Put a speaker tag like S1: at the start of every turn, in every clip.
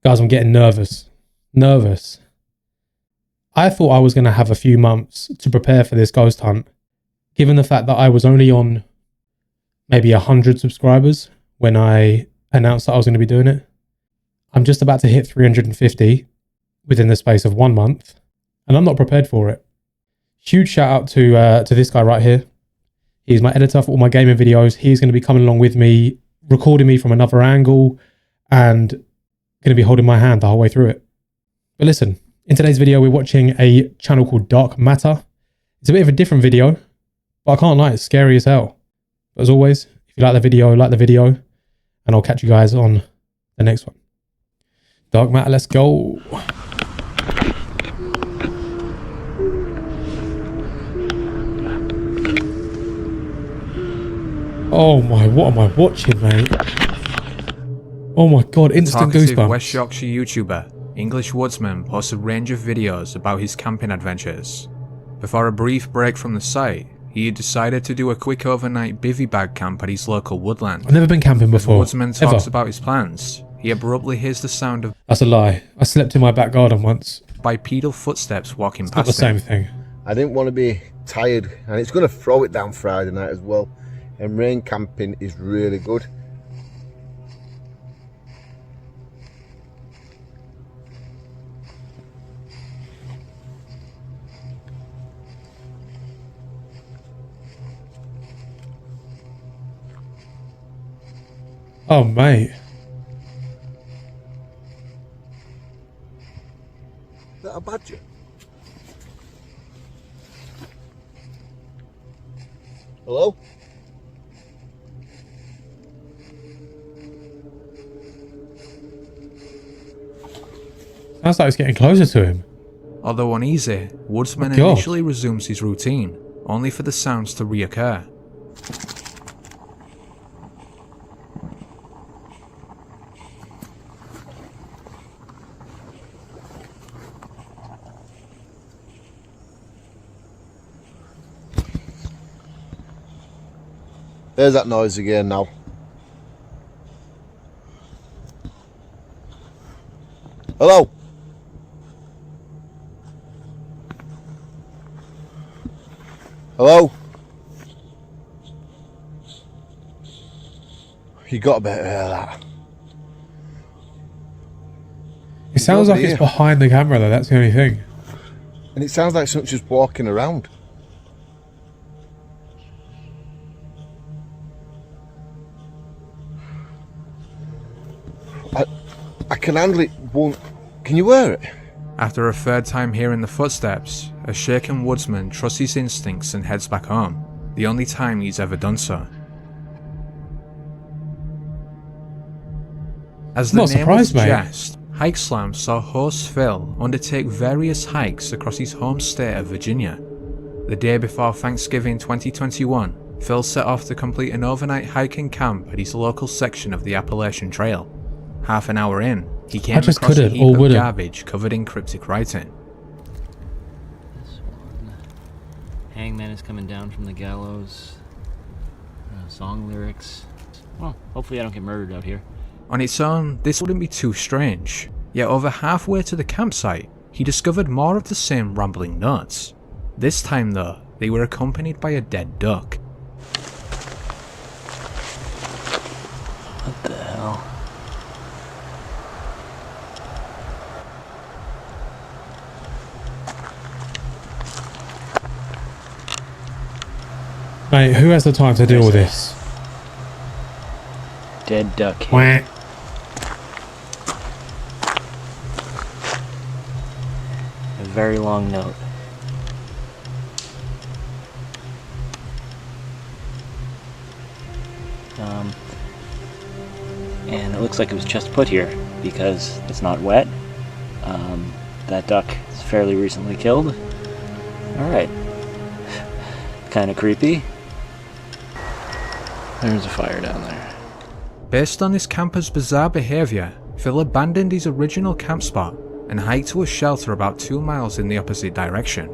S1: Guys, I'm getting nervous. Nervous. I thought I was going to have a few months to prepare for this ghost hunt, given the fact that I was only on maybe 100 subscribers when I announced that I was going to be doing it. I'm just about to hit 350 within the space of 1 month, and I'm not prepared for it. Huge shout out to this guy right here. He's my editor for all my gaming videos. He's going to be coming along with me, recording me from another angle, and going to be holding my hand the whole way through it. But listen, in today's video, we're watching a channel called Dark Matter. It's a bit of a different video, but I can't lie, it's scary as hell. But as always, if you like the video, and I'll catch you guys on the next one. Dark Matter, let's go. Oh my, what am I watching, mate? Oh my god, instant goosebumps.
S2: West Yorkshire YouTuber, English Woodsman posts a range of videos about his camping adventures. Before a brief break from the site, he had decided to do a quick overnight bivvy bag camp at his local woodland.
S1: I've never been camping before.
S2: As Woodsman talks about his plans, he abruptly hears the sound of...
S1: That's a lie. I slept in my back garden once.
S2: Bipedal footsteps walking past
S1: Not the same thing.
S3: I didn't want to be tired, and it's going to throw it down Friday night as well. And rain camping is really good.
S1: Oh, mate.
S3: Is that a badger? Hello?
S1: Sounds like it's getting closer to him.
S2: Although uneasy, Woodsman
S1: God.
S2: initially resumes his routine, only for the sounds to reoccur.
S3: There's that noise again now. Hello? Hello? You got to better hear that.
S1: It sounds like it's behind the camera though, that's the only thing.
S3: And it sounds like something's just walking around. I can handle it. Can you hear it?
S2: After a third time hearing the footsteps, a shaken Woodsman trusts his instincts and heads back home, the only time he's ever done so. As the name would suggest, Hike Slam saw host Phil undertake various hikes across his home state of Virginia. The day before Thanksgiving 2021, Phil set off to complete an overnight hiking camp at his local section of the Appalachian Trail. Half an hour in, he came across a heap of garbage covered in cryptic writing.
S4: This one. Hangman is coming down from the gallows. Song lyrics. Well, hopefully I don't get murdered out here.
S2: On its own, this wouldn't be too strange. Yet over halfway to the campsite, he discovered more of the same rambling notes. This time though, they were accompanied by a dead duck.
S4: What the hell?
S1: Mate, who has the time to deal with this?
S4: Dead duck.
S1: Wah.
S4: A very long note. And it looks like it was just put here because it's not wet. That duck is fairly recently killed. Alright. Kind of creepy. There's a fire down there.
S2: Based on this camper's bizarre behaviour, Phil abandoned his original camp spot and hiked to a shelter about 2 miles in the opposite direction.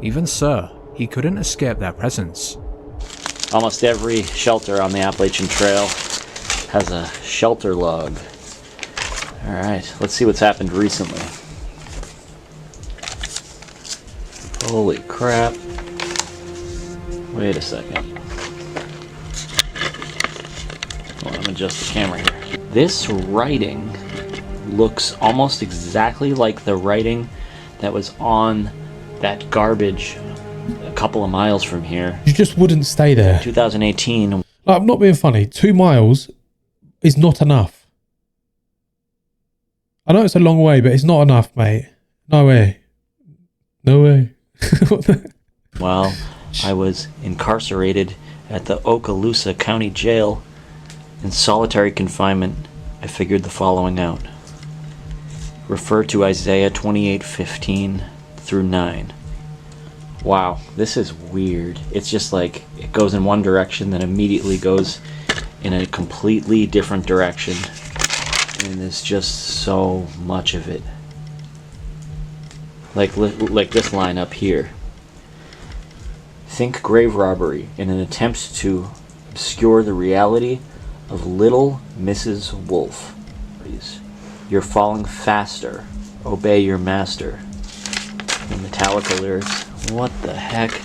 S2: Even so, he couldn't escape their presence.
S4: Almost every shelter on the Appalachian Trail has a shelter log. Alright, let's see what's happened recently. Holy crap. Wait a second. Hold on, I'm gonna adjust the camera here. This writing looks almost exactly like the writing that was on that garbage a couple of miles from here.
S1: You just wouldn't stay there.
S4: 2018.
S1: Like, I'm not being funny. 2 miles is not enough. I know it's a long way, but it's not enough, mate. No way. No way.
S4: While I was incarcerated at the Okaloosa County Jail in solitary confinement, I figured the following out. Refer to Isaiah 28:15 through 9. Wow, this is weird. It's just like it goes in one direction, then immediately goes in a completely different direction. And there's just so much of it. Like this line up here. Think grave robbery in an attempt to obscure the reality of little Mrs. Wolf. You're falling faster. Obey your master. The Metallica lyrics. What the heck?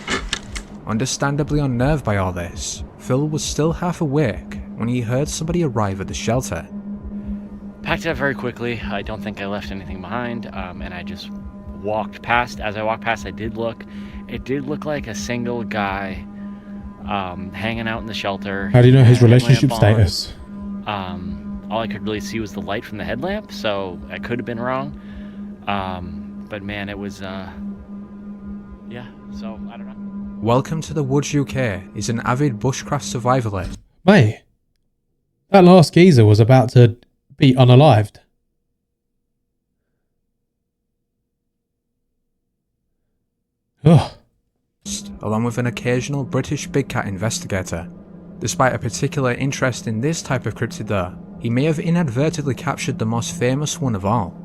S2: Understandably unnerved by all this, Phil was still half awake when he heard somebody arrive at the shelter.
S4: Packed up very quickly. I don't think I left anything behind, and I just walked past. As I walked past, I did look. It did look like a single guy hanging out in the shelter.
S1: How do you know his relationship status?
S4: All I could really see was the light from the headlamp, so I could have been wrong. But man, it was, yeah, so I don't know.
S2: Welcome to the Woods UK is an avid bushcraft survivalist.
S1: Mate, that last geezer was about to be unalived. Ugh.
S2: Along with an occasional British big cat investigator. Despite a particular interest in this type of cryptid though, he may have inadvertently captured the most famous one of all.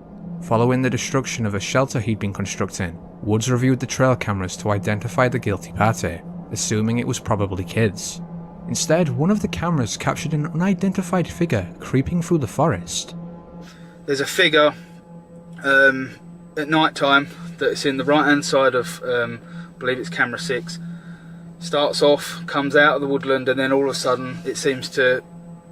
S2: Following the destruction of a shelter he'd been constructing, Woods reviewed the trail cameras to identify the guilty party, assuming it was probably kids. Instead, one of the cameras captured an unidentified figure creeping through the forest.
S5: There's a figure at night time that's in the right hand side of, I believe it's camera 6. Starts off, comes out of the woodland, and then all of a sudden it seems to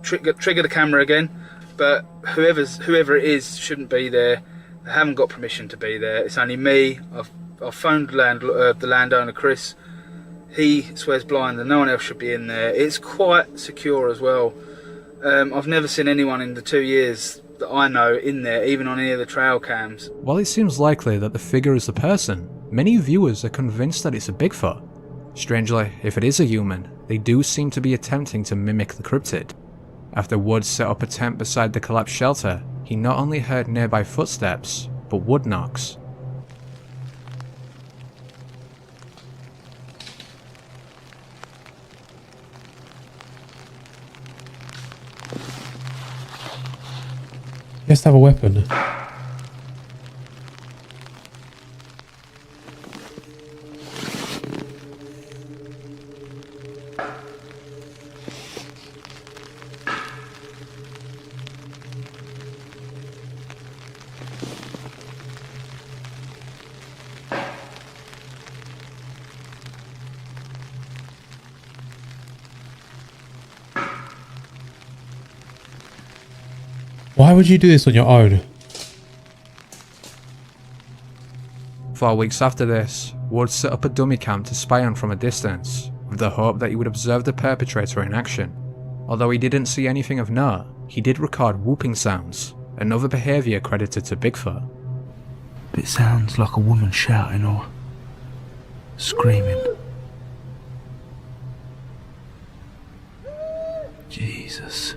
S5: trigger the camera again. But whoever it is shouldn't be there. They haven't got permission to be there. It's only me. I've phoned the landowner Chris. He swears blind that no one else should be in there. It's quite secure as well. I've never seen anyone in the 2 years that I know in there, even on any of the trail cams.
S2: While it seems likely that the figure is the person, many viewers are convinced that it's a Bigfoot. Strangely, if it is a human, they do seem to be attempting to mimic the cryptid. After Woods set up a tent beside the collapsed shelter, he not only heard nearby footsteps, but wood knocks.
S1: He has to have a weapon. Why would you do this on your own?
S2: 4 weeks after this, Woods set up a dummy cam to spy on from a distance, with the hope that he would observe the perpetrator in action. Although he didn't see anything of note, he did record whooping sounds, another behaviour credited to Bigfoot.
S6: It sounds like a woman shouting or screaming. Jesus.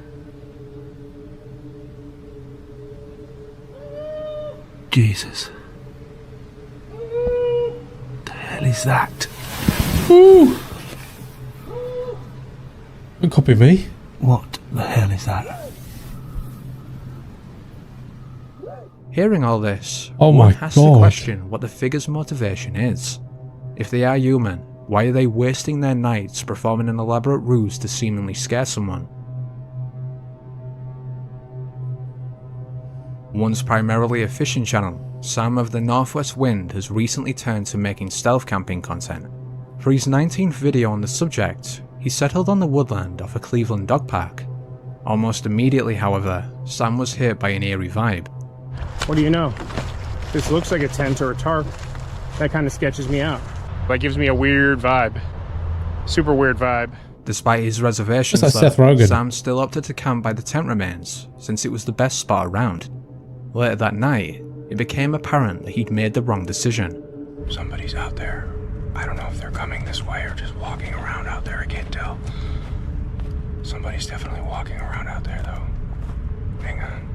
S6: Jesus. The hell is that?
S1: Ooh! Don't copy me.
S6: What the hell is that?
S2: Hearing all this,
S1: Oh
S2: one
S1: my
S2: has to
S1: God.
S2: question what the figure's motivation is. If they are human, why are they wasting their nights performing an elaborate ruse to seemingly scare someone? Once primarily a fishing channel, Sam of the Northwest Wind has recently turned to making stealth camping content. For his 19th video on the subject, he settled on the woodland off a Cleveland dog park. Almost immediately, however, Sam was hit by an eerie vibe.
S7: What do you know? This looks like a tent or a tarp. That kind of sketches me out. That gives me a weird vibe. Super weird vibe.
S2: Despite his reservations,
S1: That's like Seth Rogen.
S2: Sam still opted to camp by the tent remains, since it was the best spot around. Later that night, it became apparent that he'd made the wrong decision.
S6: Somebody's out there. I don't know if they're coming this way or just walking around out there. I can't tell. Somebody's definitely walking around out there, though. Hang on.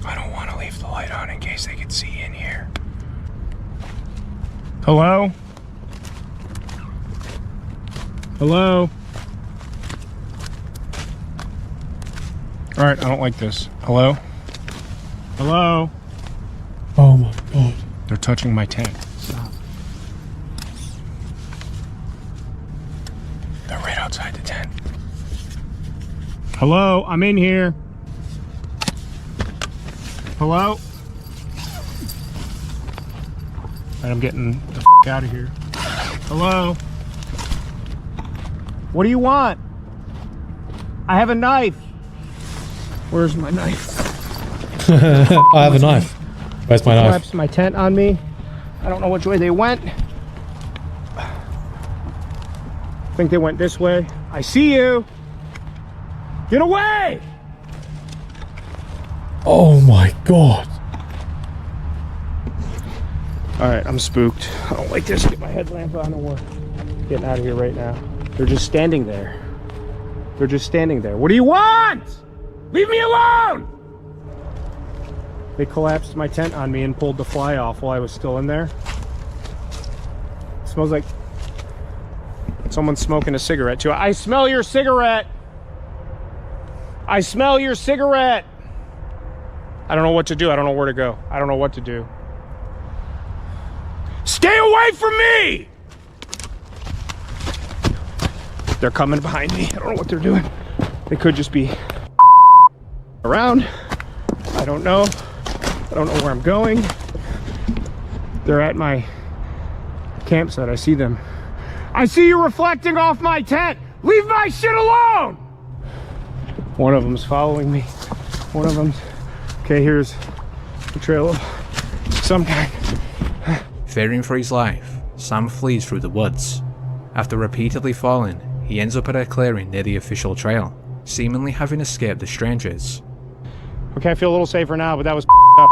S6: I don't want to leave the light on in case they could see in here. Hello? Hello? Alright, I don't like this. Hello? Hello?
S1: Oh my god.
S6: They're touching my tent.
S7: Stop.
S6: They're right outside the tent. Hello? I'm in here. Hello? Alright, I'm getting the f*** out of here. Hello? What do you want? I have a knife. Where's my knife?
S1: I have a knife. Where's my knife?
S7: Collapsed my tent on me. I don't know which way they went. I think they went this way. I see you. Get away!
S1: Oh my god.
S7: Alright, I'm spooked. I don't like this. Get my headlamp on or getting out of here right now. They're just standing there. They're just standing there. What do you want? Leave me alone! They collapsed my tent on me and pulled the fly off while I was still in there. It smells like someone's smoking a cigarette too. I smell your cigarette! I smell your cigarette! I don't know what to do. I don't know where to go. I don't know what to do. Stay away from me! They're coming behind me. I don't know what they're doing. They could just be around. I don't know. I don't know where I'm going. They're at my campsite. I see them. I see you reflecting off my tent. Leave my shit alone! One of them's following me. One of them's... Okay, here's the trail of some kind.
S2: Fearing for his life, Sam flees through the woods. After repeatedly falling, he ends up at a clearing near the official trail, seemingly having escaped the strangers.
S7: Okay, I feel a little safer now, but that was up.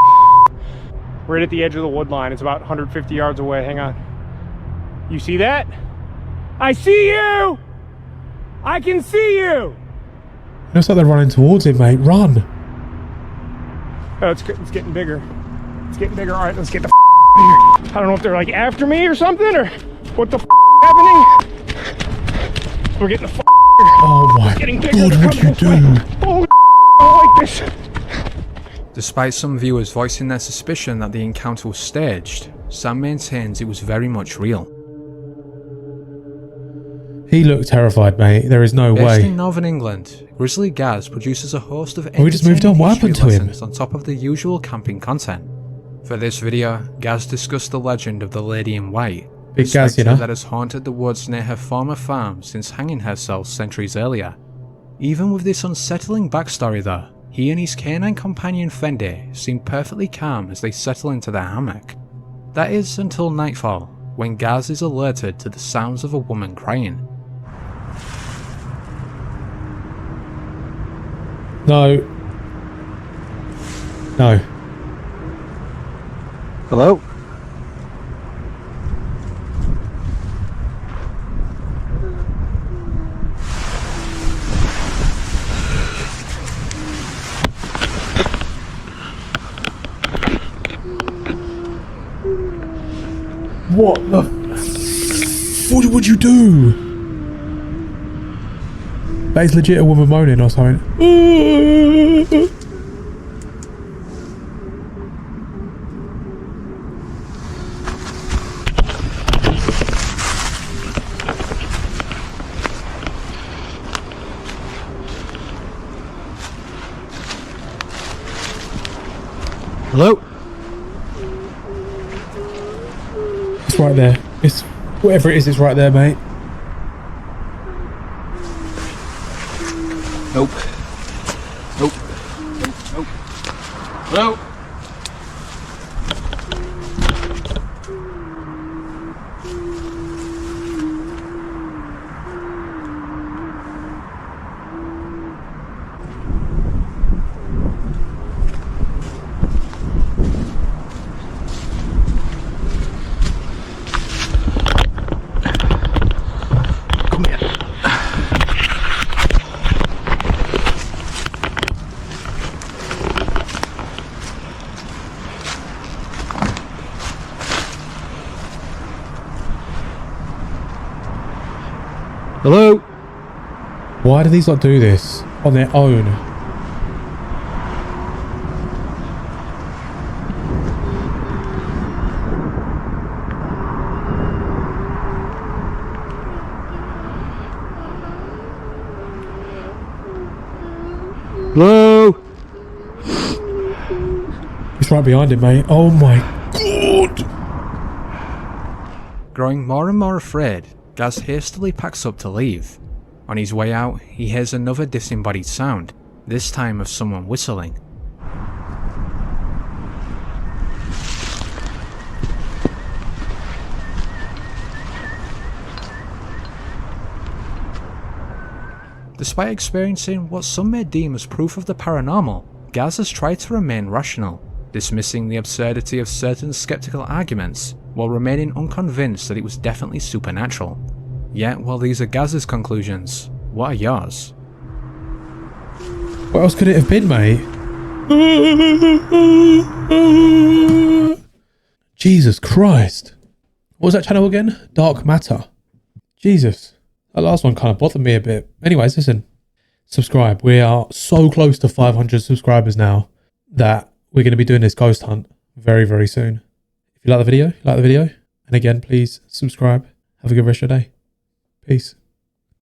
S7: Right at the edge of the wood line. It's about 150 yards away. Hang on. You see that? I see you! I can see you!
S1: It looks like they're running towards it, mate. Run!
S7: Oh, it's getting bigger. It's getting bigger. All right, let's get the out of here. I don't know if they're like after me or something, or what the happening. We're getting the
S1: Oh my
S7: getting bigger.
S1: god, what'd you do?
S7: Oh, I don't like this.
S2: Despite some viewers voicing their suspicion that the encounter was staged, Sam maintains it was very much real.
S1: He looked terrified, mate. There is no
S2: Based
S1: way.
S2: in Northern England, Grizzly Gaz produces a host of
S1: We just moved on. What happened to him?
S2: lessons on top of the usual camping content. For this video, Gaz discussed the legend of the Lady in White,
S1: Big
S2: the
S1: Gaz, you
S2: spectre
S1: know?
S2: that has haunted the woods near her former farm since hanging herself centuries earlier. Even with this unsettling backstory though, he and his canine companion Fendi seem perfectly calm as they settle into their hammock. That is until nightfall, when Gaz is alerted to the sounds of a woman crying.
S1: No. No.
S8: Hello?
S1: What the what would you do? That is legit a woman moaning or something.
S7: Hello?
S1: It's right there. It's whatever it is, it's right there, mate.
S7: Nope. Nope. Nope. Hello? Come here. Hello?
S1: Why do these lot do this on their own?
S7: Hello?
S1: It's right behind him, mate. Oh my god!
S2: Growing more and more afraid, Gaz hastily packs up to leave. On his way out, he hears another disembodied sound, this time of someone whistling. Despite experiencing what some may deem as proof of the paranormal, Gaz has tried to remain rational, dismissing the absurdity of certain skeptical arguments, while remaining unconvinced that it was definitely supernatural. Yet, while these are Gaz's conclusions, what are yours?
S1: What else could it have been, mate? Jesus Christ. What was that channel again? Dark Matter. Jesus. That last one kind of bothered me a bit. Anyways, listen. Subscribe. We are so close to 500 subscribers now that we're going to be doing this ghost hunt very, very soon. If you like the video, And again, please subscribe. Have a good rest of your day. Peace.